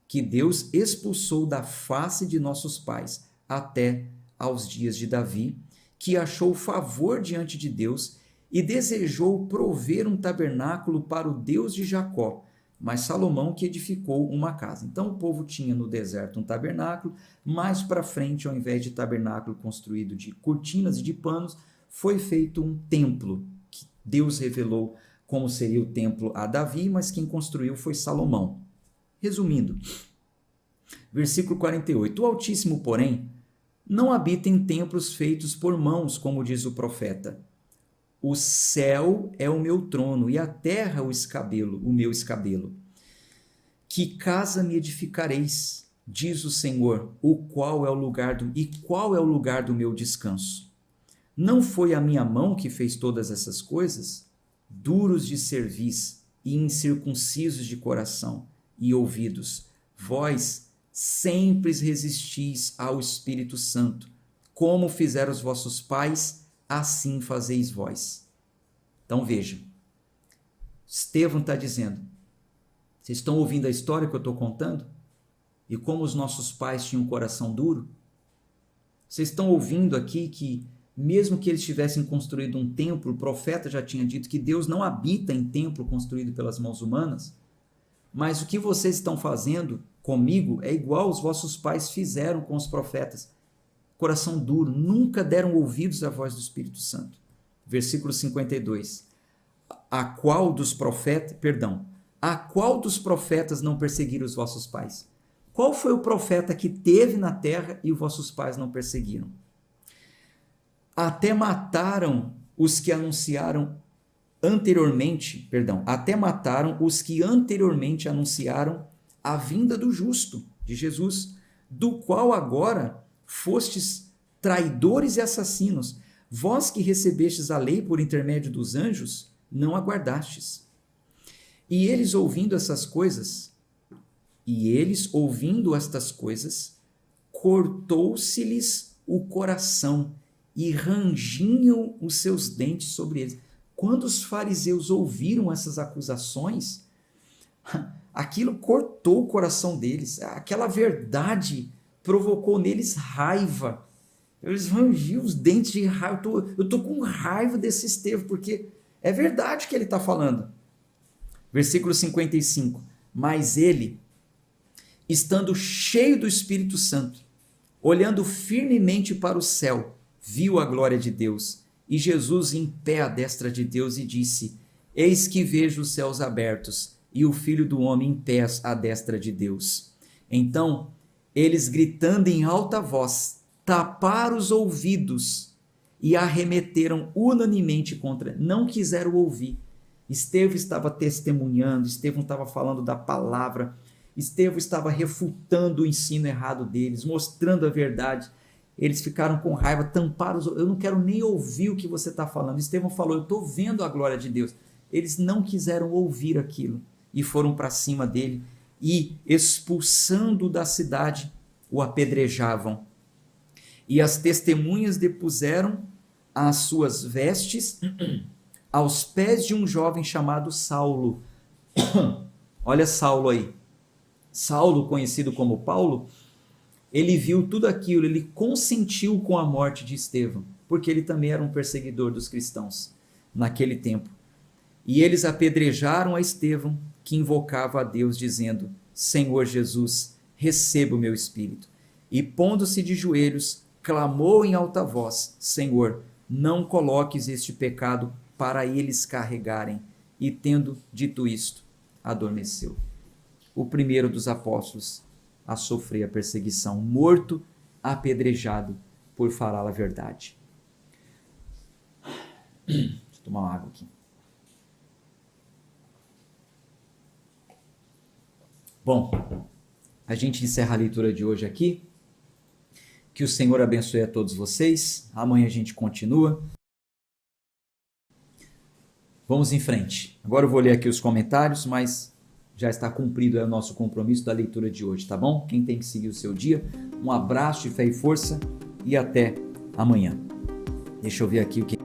que Deus expulsou da face de nossos pais até aos dias de Davi, que achou favor diante de Deus e desejou prover um tabernáculo para o Deus de Jacó, mas Salomão que edificou uma casa. Então o povo tinha no deserto um tabernáculo, mais para frente, ao invés de tabernáculo construído de cortinas e de panos, foi feito um templo, que Deus revelou como seria o templo a Davi, mas quem construiu foi Salomão. Resumindo, versículo 48, o Altíssimo, porém, não habita em templos feitos por mãos, como diz o profeta. O céu é o meu trono e a terra o meu escabelo. Que casa me edificareis, diz o Senhor, qual é o lugar do meu descanso? Não foi a minha mão que fez todas essas coisas? Duros de cerviz e incircuncisos de coração e ouvidos, vós sempre resistis ao Espírito Santo, como fizeram os vossos pais, assim fazeis vós. Então veja, Estevão está dizendo, vocês estão ouvindo a história que eu estou contando? E como os nossos pais tinham um coração duro? Vocês estão ouvindo aqui que mesmo que eles tivessem construído um templo, o profeta já tinha dito que Deus não habita em templo construído pelas mãos humanas, mas o que vocês estão fazendo comigo é igual os vossos pais fizeram com os profetas. Coração duro, nunca deram ouvidos à voz do Espírito Santo. Versículo 52. A qual dos profetas não perseguiram os vossos pais? Qual foi o profeta que teve na terra e os vossos pais não perseguiram? Até mataram os que anteriormente anunciaram a vinda do justo, de Jesus, do qual agora fostes traidores e assassinos. Vós que recebestes a lei por intermédio dos anjos, não aguardastes. E eles ouvindo estas coisas, cortou-se-lhes o coração e rangiam os seus dentes sobre eles. Quando os fariseus ouviram essas acusações, aquilo cortou o coração deles. Aquela verdade provocou neles raiva. Eles rangiam os dentes de raiva. Eu estou com raiva desse Estevão, porque é verdade que ele está falando. Versículo 55. Mas ele, estando cheio do Espírito Santo, olhando firmemente para o céu, viu a glória de Deus e Jesus em pé à destra de Deus e disse: Eis que vejo os céus abertos e o Filho do Homem em pé à destra de Deus. Então, eles gritando em alta voz, taparam os ouvidos e arremeteram unanimemente contra, não quiseram ouvir. Estevão estava testemunhando, Estevão estava falando da palavra, Estevão estava refutando o ensino errado deles, mostrando a verdade. Eles ficaram com raiva, tamparam os ouvidos. Eu não quero nem ouvir o que você está falando. Estevão falou, eu estou vendo a glória de Deus. Eles não quiseram ouvir aquilo e foram para cima dele e, expulsando da cidade, o apedrejavam. E as testemunhas depuseram as suas vestes aos pés de um jovem chamado Saulo. Olha Saulo aí. Saulo, conhecido como Paulo, ele viu tudo aquilo, ele consentiu com a morte de Estevão, porque ele também era um perseguidor dos cristãos naquele tempo. E eles apedrejaram a Estevão, que invocava a Deus, dizendo: Senhor Jesus, receba o meu espírito. E pondo-se de joelhos, clamou em alta voz: Senhor, não coloques este pecado para eles carregarem. E tendo dito isto, adormeceu. O primeiro dos apóstolos a sofrer a perseguição, morto, apedrejado por falar a verdade. Deixa eu tomar uma água aqui. Bom, a gente encerra a leitura de hoje aqui. Que o Senhor abençoe a todos vocês. Amanhã a gente continua. Vamos em frente. Agora eu vou ler aqui os comentários, mas já está cumprido o nosso compromisso da leitura de hoje, tá bom? Quem tem que seguir o seu dia, um abraço de fé e força e até amanhã. Deixa eu ver aqui o que